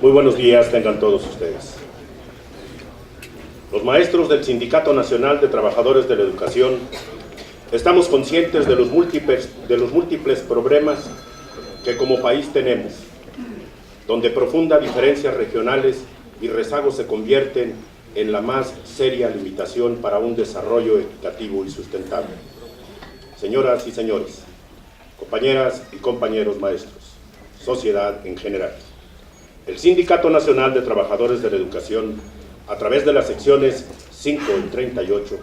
Muy buenos días tengan todos ustedes. Los maestros del Sindicato Nacional de Trabajadores de la Educación estamos conscientes de los múltiples problemas que como país tenemos, donde profundas diferencias regionales y rezagos se convierten en la más seria limitación para un desarrollo equitativo y sustentable. Señoras y señores, compañeras y compañeros maestros, sociedad en general, el Sindicato Nacional de Trabajadores de la Educación, a través de las secciones 5 y 38,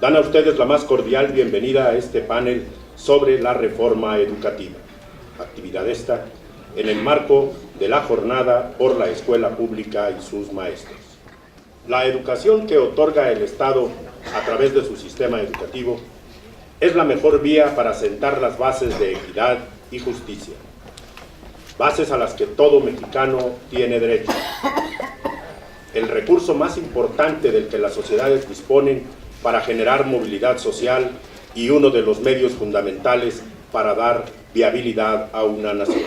dan a ustedes la más cordial bienvenida a este panel sobre la reforma educativa, actividad esta en el marco de la jornada por la escuela pública y sus maestros. La educación que otorga el Estado a través de su sistema educativo es la mejor vía para sentar las bases de equidad y justicia, bases a las que todo mexicano tiene derecho. El recurso más importante del que las sociedades disponen para generar movilidad social y uno de los medios fundamentales para dar viabilidad a una nación.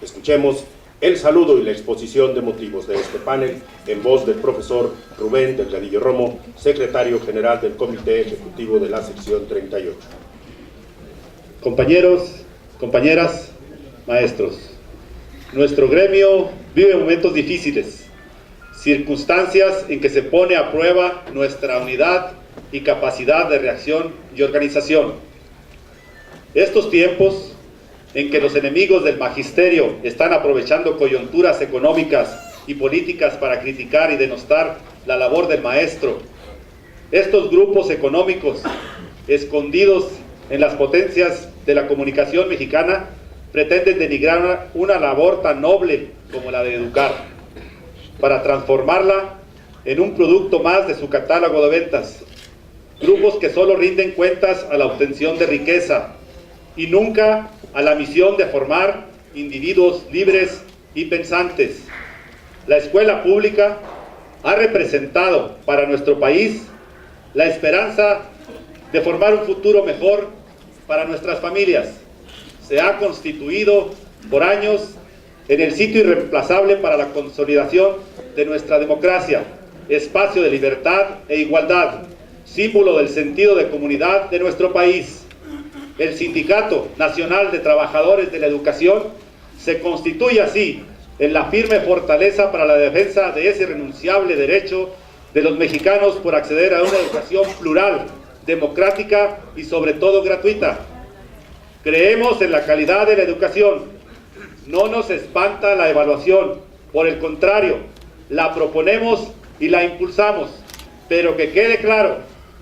Escuchemos el saludo y la exposición de motivos de este panel en voz del profesor Rubén Delgadillo Romo, secretario general del Comité Ejecutivo de la sección 38. Compañeros, compañeras, maestros, nuestro gremio vive momentos difíciles, circunstancias en que se pone a prueba nuestra unidad y capacidad de reacción y organización. Estos tiempos en que los enemigos del magisterio están aprovechando coyunturas económicas y políticas para criticar y denostar la labor del maestro, estos grupos económicos escondidos en las potencias de la comunicación mexicana pretenden denigrar una labor tan noble como la de educar, para transformarla en un producto más de su catálogo de ventas. Grupos que solo rinden cuentas a la obtención de riqueza y nunca a la misión de formar individuos libres y pensantes. La escuela pública ha representado para nuestro país la esperanza de formar un futuro mejor para nuestras familias. Se ha constituido por años en el sitio irreemplazable para la consolidación de nuestra democracia, espacio de libertad e igualdad, símbolo del sentido de comunidad de nuestro país. El Sindicato Nacional de Trabajadores de la Educación se constituye así en la firme fortaleza para la defensa de ese irrenunciable derecho de los mexicanos por acceder a una educación plural, democrática y sobre todo gratuita. Creemos en la calidad de la educación. No nos espanta la evaluación, por el contrario, la proponemos y la impulsamos, pero que quede claro,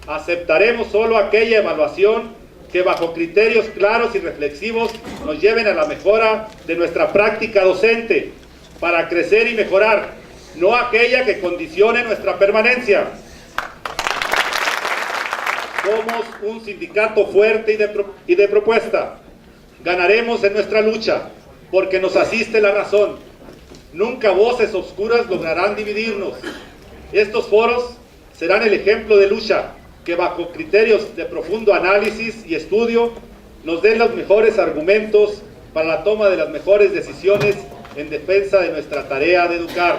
aceptaremos solo aquella evaluación que bajo criterios claros y reflexivos nos lleven a la mejora de nuestra práctica docente para crecer y mejorar, no aquella que condicione nuestra permanencia. Somos un sindicato fuerte y de propuesta. Ganaremos en nuestra lucha porque nos asiste la razón. Nunca voces oscuras lograrán dividirnos. Estos foros serán el ejemplo de lucha que bajo criterios de profundo análisis y estudio nos den los mejores argumentos para la toma de las mejores decisiones en defensa de nuestra tarea de educar.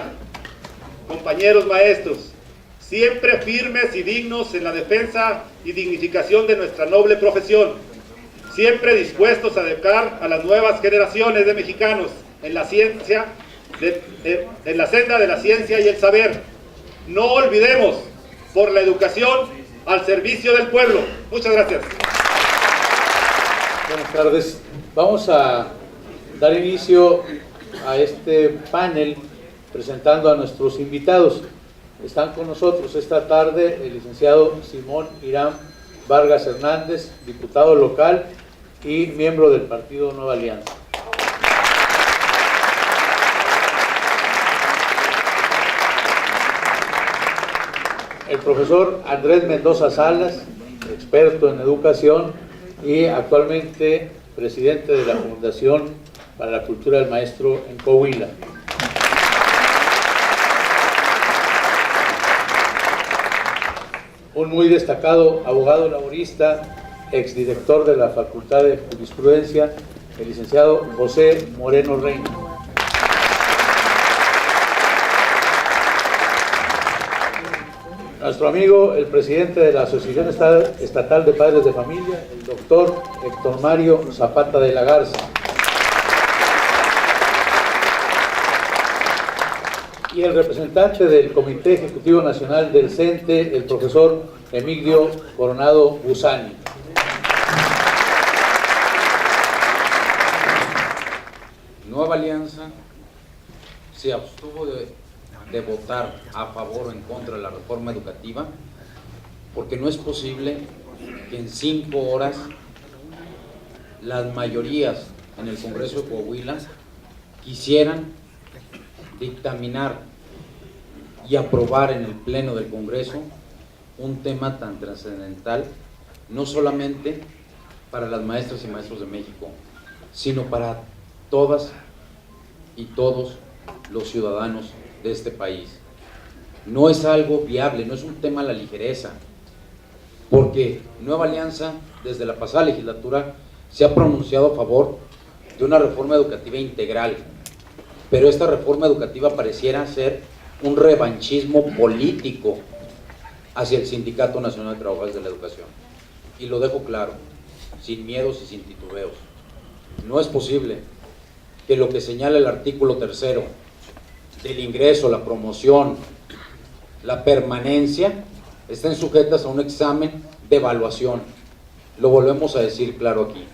Compañeros maestros, siempre firmes y dignos en la defensa y dignificación de nuestra noble profesión, siempre dispuestos a educar a las nuevas generaciones de mexicanos en la ciencia, en la senda de la ciencia y el saber. No olvidemos, por la educación al servicio del pueblo. Muchas gracias. Buenas tardes. Vamos a dar inicio a este panel presentando a nuestros invitados. Están con nosotros esta tarde el licenciado Simón Irán Vargas Hernández, diputado local y miembro del Partido Nueva Alianza. El profesor Andrés Mendoza Salas, experto en educación y actualmente presidente de la Fundación para la Cultura del Maestro en Coahuila. Un muy destacado abogado laborista, exdirector de la Facultad de Jurisprudencia, el licenciado José Moreno Reina. nuestro amigo, el presidente de la Asociación Estatal de Padres de Familia, el doctor Héctor Mario Zapata de la Garza. Y el representante del Comité Ejecutivo Nacional del CENTE, el profesor Emilio Coronado Busani. Nueva Alianza se abstuvo de votar a favor o en contra de la reforma educativa porque no es posible que en 5 horas las mayorías en el Congreso de Coahuila quisieran dictaminar y aprobar en el Pleno del Congreso un tema tan trascendental, no solamente para las maestras y maestros de México, sino para todas y todos los ciudadanos de este país. No es algo viable, no es un tema a la ligereza, porque Nueva Alianza, desde la pasada legislatura, se ha pronunciado a favor de una reforma educativa integral, pero esta reforma educativa pareciera ser un revanchismo político hacia el Sindicato Nacional de Trabajadores de la Educación. Y lo dejo claro, sin miedos y sin titubeos. No es posible que lo que señala el artículo 3 del ingreso, la promoción, la permanencia, estén sujetas a un examen de evaluación. Lo volvemos a decir claro aquí.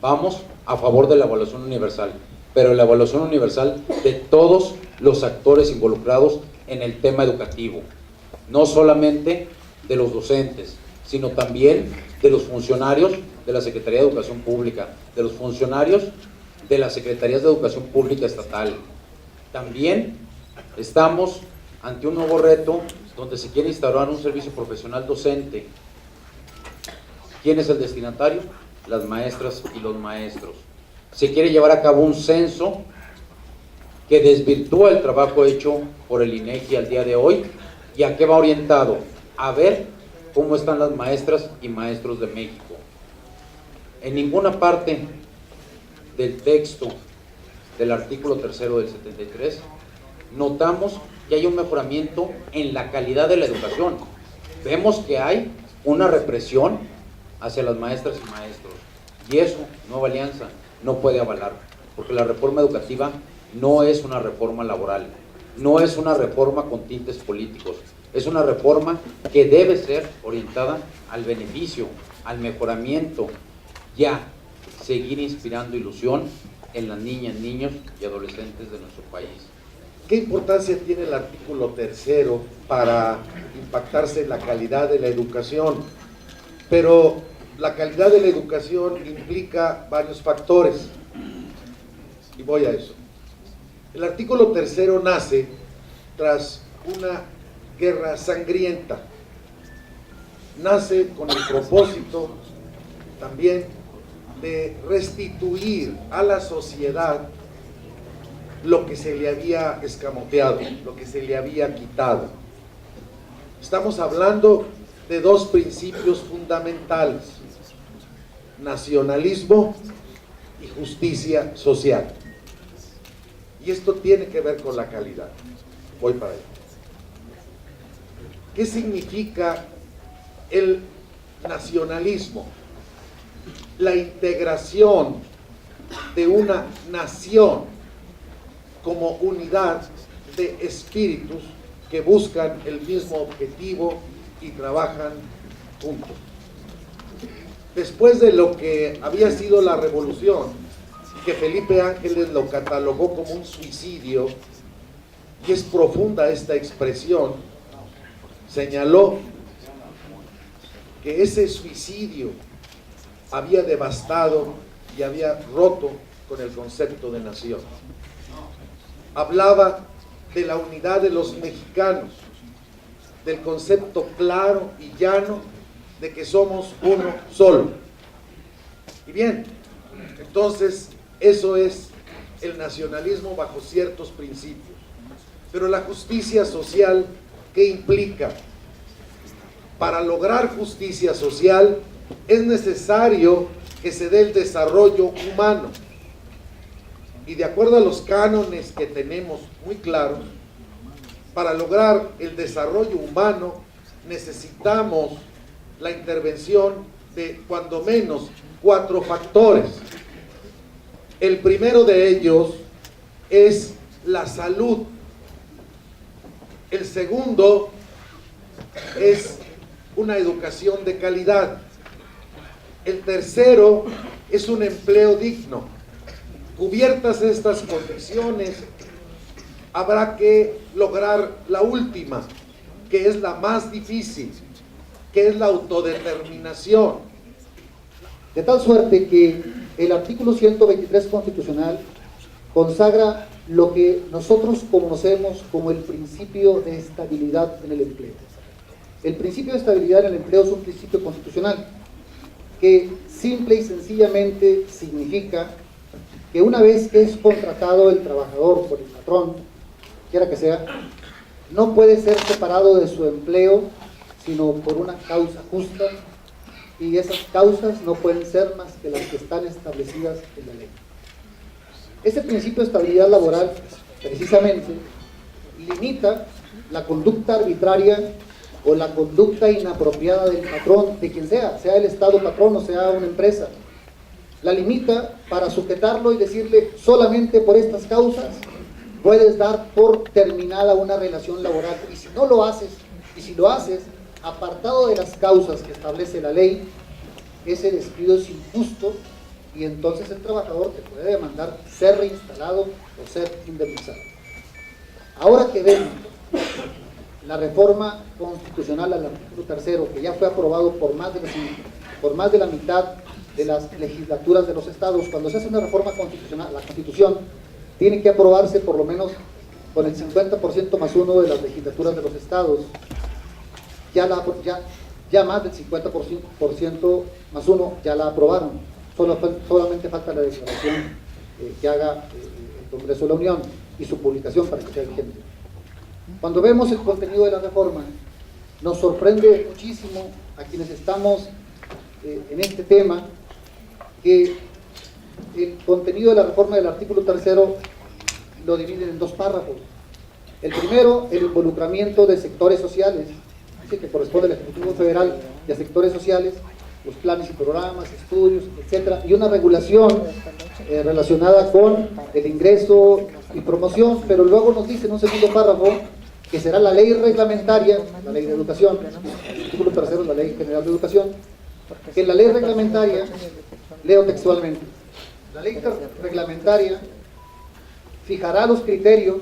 Vamos a favor de la evaluación universal, pero la evaluación universal de todos los actores involucrados en el tema educativo, no solamente de los docentes, sino también de los funcionarios de la Secretaría de Educación Pública, de los funcionarios de las Secretarías de Educación Pública Estatal. También estamos ante un nuevo reto donde se quiere instaurar un servicio profesional docente. ¿Quién es el destinatario? Las maestras y los maestros. Se quiere llevar a cabo un censo que desvirtúa el trabajo hecho por el INEGI al día de hoy. ¿Y a qué va orientado? A ver cómo están las maestras y maestros de México. En ninguna parte del texto del artículo 3 del 73 notamos que hay un mejoramiento en la calidad de la educación. Vemos que hay una represión hacia las maestras y maestros, y eso Nueva Alianza no puede avalar, porque la reforma educativa no es una reforma laboral, no es una reforma con tintes políticos, es una reforma que debe ser orientada al beneficio, al mejoramiento, ya seguir inspirando ilusión en las niñas, niños y adolescentes de nuestro país. ¿Qué importancia tiene el artículo 3 para impactarse en la calidad de la educación? Pero la calidad de la educación implica varios factores, y voy a eso. El artículo 3 nace tras una guerra sangrienta, nace con el propósito también de restituir a la sociedad lo que se le había escamoteado, lo que se le había quitado. Estamos hablando de dos principios fundamentales: nacionalismo y justicia social. Y esto tiene que ver con la calidad. Voy para allá. ¿Qué significa el nacionalismo? La integración de una nación como unidad de espíritus que buscan el mismo objetivo y trabajan juntos. Después de lo que había sido la revolución, que Felipe Ángeles lo catalogó como un suicidio, y es profunda esta expresión, señaló que ese suicidio había devastado y había roto con el concepto de nación. Hablaba de la unidad de los mexicanos, del concepto claro y llano de que somos uno solo. Y bien, entonces eso es el nacionalismo bajo ciertos principios. Pero la justicia social, ¿qué implica? Para lograr justicia social es necesario que se dé el desarrollo humano. Y de acuerdo a los cánones que tenemos muy claros, para lograr el desarrollo humano necesitamos la intervención de cuando menos 4 factores. El primero de ellos es la salud. El segundo es una educación de calidad. El tercero es un empleo digno. Cubiertas estas condiciones, habrá que lograr la última, que es la más difícil, que es la autodeterminación. De tal suerte que el artículo 123 constitucional consagra lo que nosotros conocemos como el principio de estabilidad en el empleo. El principio de estabilidad en el empleo es un principio constitucional que simple y sencillamente significa que una vez que es contratado el trabajador por el patrón, quiera que sea, no puede ser separado de su empleo sino por una causa justa, y esas causas no pueden ser más que las que están establecidas en la ley. Ese principio de estabilidad laboral, precisamente, limita la conducta arbitraria o la conducta inapropiada del patrón, de quien sea el Estado patrón o sea una empresa. La limita para sujetarlo y decirle, solamente por estas causas puedes dar por terminada una relación laboral, y si no lo haces, y si lo haces apartado de las causas que establece la ley, ese despido es injusto, y entonces el trabajador te puede demandar ser reinstalado o ser indemnizado. Ahora que vemos la reforma constitucional al artículo 3, que ya fue aprobado por más de la mitad de las legislaturas de los estados, cuando se hace una reforma constitucional, la Constitución tiene que aprobarse por lo menos con el 50% más 1 de las legislaturas de los estados. Ya más del 50% más 1 ya la aprobaron. Solamente falta la declaración que haga el Congreso de la Unión y su publicación para que sea vigente. Cuando vemos el contenido de la reforma, nos sorprende muchísimo a quienes estamos en este tema que el contenido de la reforma del artículo 3 lo dividen en 2 párrafos. El primero, el involucramiento de sectores sociales, que corresponde al Ejecutivo Federal y a sectores sociales, los planes y programas, estudios, etcétera, y una regulación relacionada con el ingreso y promoción, pero luego nos dice en un segundo párrafo que será la ley reglamentaria, la ley de educación, el artículo 3 es la ley general de educación, que en la ley reglamentaria, leo textualmente, la ley reglamentaria fijará los criterios,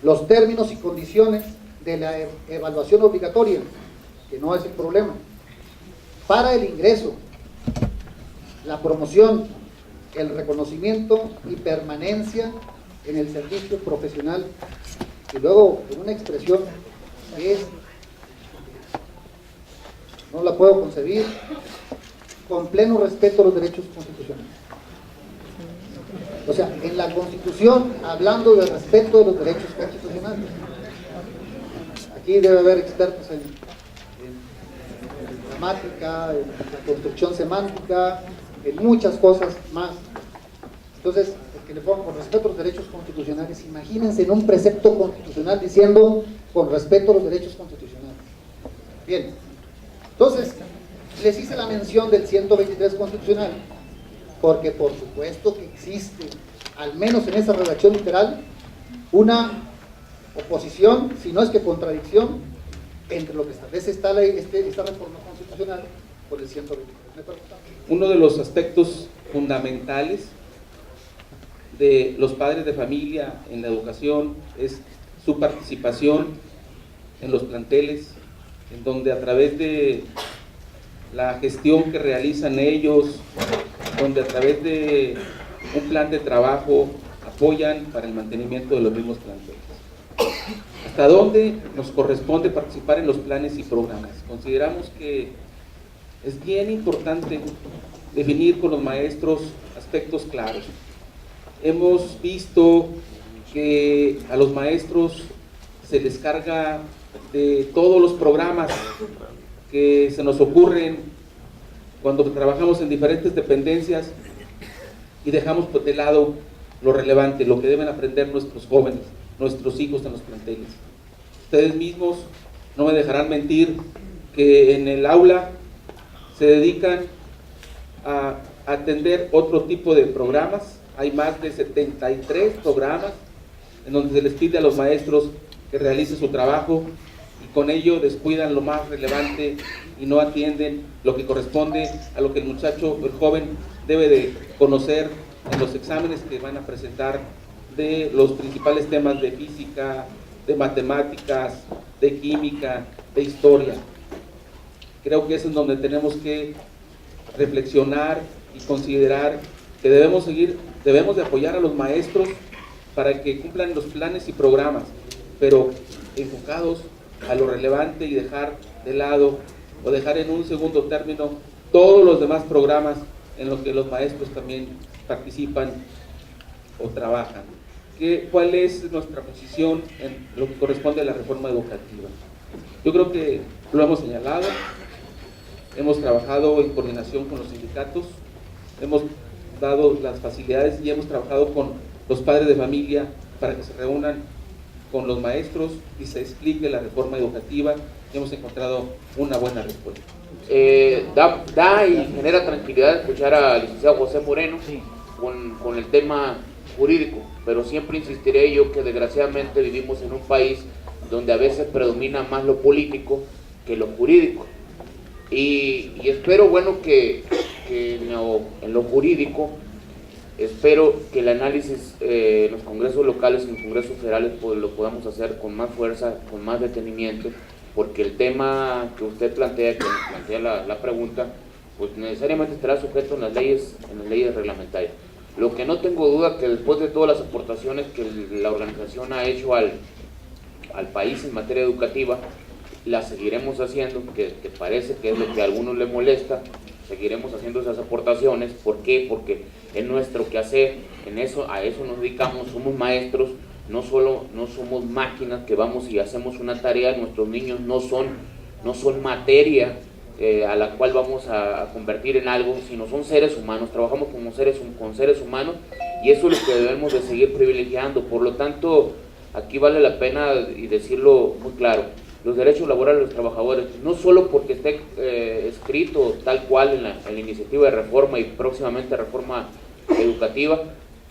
los términos y condiciones de la evaluación obligatoria, que no es el problema, para el ingreso, la promoción, el reconocimiento y permanencia en el servicio profesional, y luego en una expresión que es, no la puedo concebir, con pleno respeto a los derechos constitucionales. O sea, en la Constitución, hablando del respeto de los derechos constitucionales. Aquí debe haber expertos en gramática, en la construcción semántica, en muchas cosas más. Entonces, el que le pongo con respeto a los derechos constitucionales, imagínense en un precepto constitucional diciendo con respeto a los derechos constitucionales. Bien, entonces, les hice la mención del 123 constitucional, porque por supuesto que existe, al menos en esa redacción literal, una oposición, si no es que contradicción, entre lo que establece esta reforma constitucional por el 123. Uno de los aspectos fundamentales de los padres de familia en la educación es su participación en los planteles, en donde a través de la gestión que realizan ellos, donde a través de un plan de trabajo apoyan para el mantenimiento de los mismos planteles. ¿Hasta dónde nos corresponde participar en los planes y programas? Consideramos que es bien importante definir con los maestros aspectos claros. Hemos visto que a los maestros se les carga de todos los programas que se nos ocurren cuando trabajamos en diferentes dependencias y dejamos de lado lo relevante, lo que deben aprender nuestros jóvenes, nuestros hijos en los planteles. Ustedes mismos no me dejarán mentir, que en el aula se dedican a atender otro tipo de programas. Hay más de 73 programas en donde se les pide a los maestros que realicen su trabajo y con ello descuidan lo más relevante y no atienden lo que corresponde a lo que el muchacho, el joven, debe de conocer en los exámenes que van a presentar de los principales temas de física, de matemáticas, de química, de historia. Creo que es en donde tenemos que reflexionar y considerar que debemos de apoyar a los maestros para que cumplan los planes y programas, pero enfocados a lo relevante y dejar de lado o dejar en un segundo término todos los demás programas en los que los maestros también participan o trabajan. ¿Cuál es nuestra posición en lo que corresponde a la reforma educativa? Yo creo que lo hemos señalado, hemos trabajado en coordinación con los sindicatos, hemos dado las facilidades y hemos trabajado con los padres de familia para que se reúnan con los maestros y se explique la reforma educativa y hemos encontrado una buena respuesta. Da y genera tranquilidad escuchar al licenciado José Moreno con el tema jurídico, pero siempre insistiré yo que desgraciadamente vivimos en un país donde a veces predomina más lo político que lo jurídico y espero, bueno, que en lo jurídico espero que el análisis en los congresos locales y en los congresos federales pues, lo podamos hacer con más fuerza, con más detenimiento, porque el tema que usted plantea, la pregunta, pues necesariamente estará sujeto en las leyes reglamentarias. Lo que no tengo duda que después de todas las aportaciones que la organización ha hecho al país en materia educativa, las seguiremos haciendo, que parece que es lo que a algunos les molesta, seguiremos haciendo esas aportaciones. ¿Por qué? Porque es nuestro quehacer, a eso nos dedicamos, somos maestros, no somos máquinas que vamos y hacemos una tarea, nuestros niños no son materia a la cual vamos a convertir en algo, sino son seres humanos, trabajamos con seres humanos y eso es lo que debemos de seguir privilegiando. Por lo tanto, aquí vale la pena y decirlo muy claro, los derechos laborales de los trabajadores, no solo porque esté escrito tal cual en la iniciativa de reforma y próximamente reforma educativa,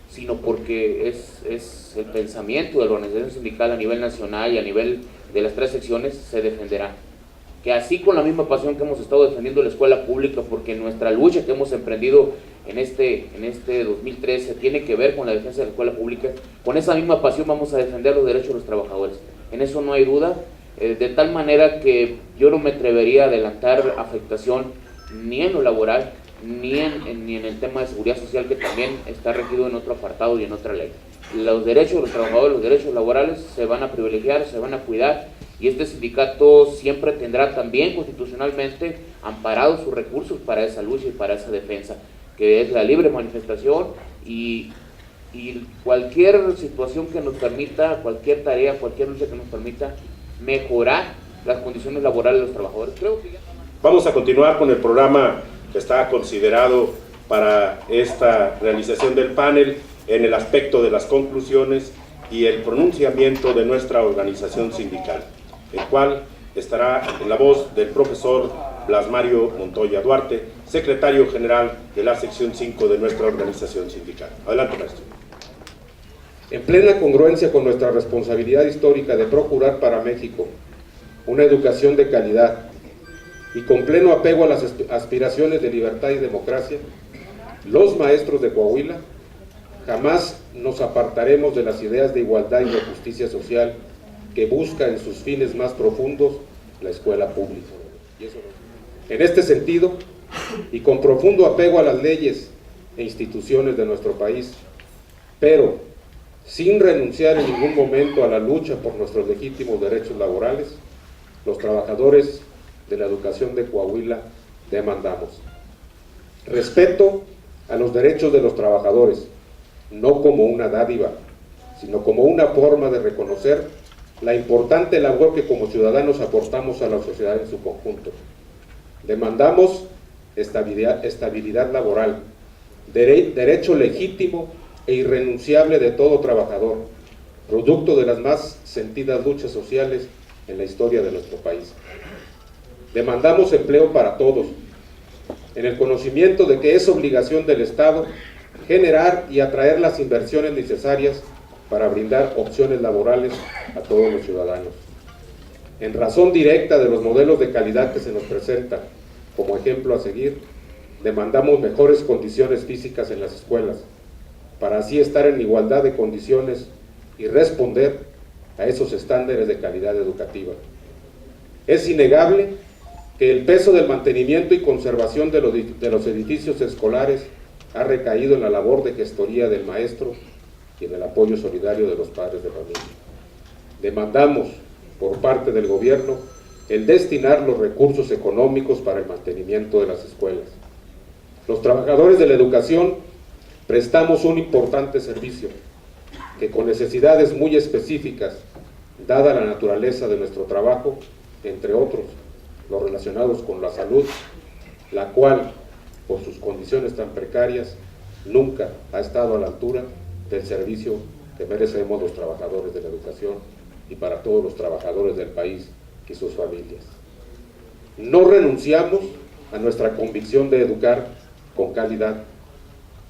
sino porque es el pensamiento de la organización sindical a nivel nacional y a nivel de las 3 secciones se defenderá. Que así con la misma pasión que hemos estado defendiendo la escuela pública, porque nuestra lucha que hemos emprendido en este 2013 tiene que ver con la defensa de la escuela pública, con esa misma pasión vamos a defender los derechos de los trabajadores. En eso no hay duda, de tal manera que yo no me atrevería a adelantar afectación ni en lo laboral, ni en el tema de seguridad social, que también está regido en otro apartado y en otra ley. Los derechos de los trabajadores, los derechos laborales se van a privilegiar, se van a cuidar, y este sindicato siempre tendrá también constitucionalmente amparados sus recursos para esa lucha y para esa defensa, que es la libre manifestación y cualquier situación que nos permita, cualquier tarea, cualquier lucha que nos permita mejorar las condiciones laborales de los trabajadores. Vamos a continuar con el programa que está considerado para esta realización del panel en el aspecto de las conclusiones y el pronunciamiento de nuestra organización sindical, el cual estará en la voz del profesor Blas Mario Montoya Duarte, secretario general de la sección 5 de nuestra organización sindical. Adelante, maestro. En plena congruencia con nuestra responsabilidad histórica de procurar para México una educación de calidad y con pleno apego a las aspiraciones de libertad y democracia, los maestros de Coahuila jamás nos apartaremos de las ideas de igualdad y de justicia social que busca en sus fines más profundos la escuela pública. En este sentido, y con profundo apego a las leyes e instituciones de nuestro país, pero sin renunciar en ningún momento a la lucha por nuestros legítimos derechos laborales, los trabajadores de la educación de Coahuila demandamos respeto a los derechos de los trabajadores, no como una dádiva, sino como una forma de reconocer la importante labor que como ciudadanos aportamos a la sociedad en su conjunto. Demandamos estabilidad laboral, derecho legítimo e irrenunciable de todo trabajador, producto de las más sentidas luchas sociales en la historia de nuestro país. Demandamos empleo para todos, en el conocimiento de que es obligación del Estado generar y atraer las inversiones necesarias para brindar opciones laborales a todos los ciudadanos. En razón directa de los modelos de calidad que se nos presentan como ejemplo a seguir, demandamos mejores condiciones físicas en las escuelas, para así estar en igualdad de condiciones y responder a esos estándares de calidad educativa. Es innegable que el peso del mantenimiento y conservación de los edificios escolares ha recaído en la labor de gestoría del maestro y en el apoyo solidario de los padres de familia. Demandamos por parte del gobierno el destinar los recursos económicos para el mantenimiento de las escuelas. Los trabajadores de la educación prestamos un importante servicio que, con necesidades muy específicas, dada la naturaleza de nuestro trabajo, entre otros, los relacionados con la salud, la cual, por sus condiciones tan precarias, nunca ha estado a la altura del servicio que merecemos los trabajadores de la educación y para todos los trabajadores del país y sus familias. No renunciamos a nuestra convicción de educar con calidad.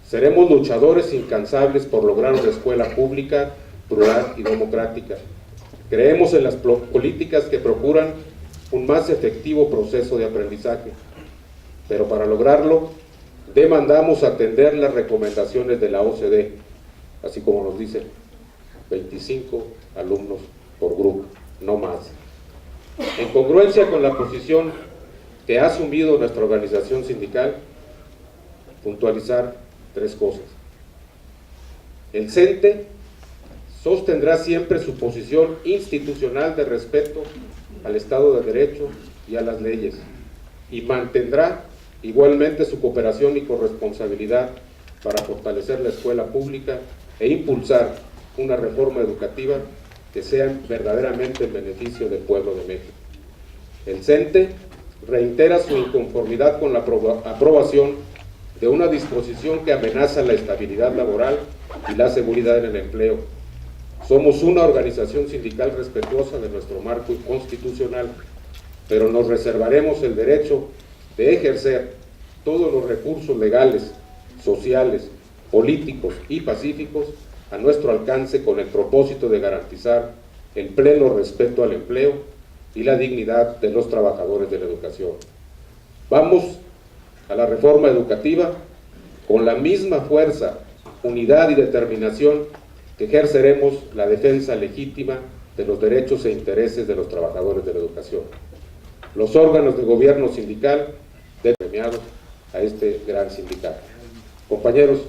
Seremos luchadores incansables por lograr una escuela pública, plural y democrática. Creemos en las políticas que procuran un más efectivo proceso de aprendizaje, pero para lograrlo demandamos atender las recomendaciones de la OCDE, así como nos dicen, 25 alumnos por grupo, no más. En congruencia con la posición que ha asumido nuestra organización sindical, puntualizar 3 cosas. El CENTE sostendrá siempre su posición institucional de respeto al Estado de Derecho y a las leyes, y mantendrá igualmente su cooperación y corresponsabilidad para fortalecer la escuela pública e impulsar una reforma educativa que sea verdaderamente en beneficio del pueblo de México. El CENTE reitera su inconformidad con la aprobación de una disposición que amenaza la estabilidad laboral y la seguridad en el empleo. Somos una organización sindical respetuosa de nuestro marco constitucional, pero nos reservaremos el derecho de ejercer todos los recursos legales, sociales, políticos y pacíficos a nuestro alcance con el propósito de garantizar el pleno respeto al empleo y la dignidad de los trabajadores de la educación. Vamos a la reforma educativa con la misma fuerza, unidad y determinación que ejerceremos la defensa legítima de los derechos e intereses de los trabajadores de la educación. Los órganos de gobierno sindical deben premiar a este gran sindicato. Compañeros,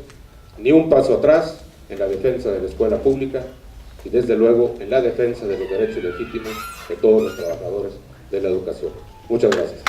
ni un paso atrás en la defensa de la escuela pública y desde luego en la defensa de los derechos legítimos de todos los trabajadores de la educación. Muchas gracias.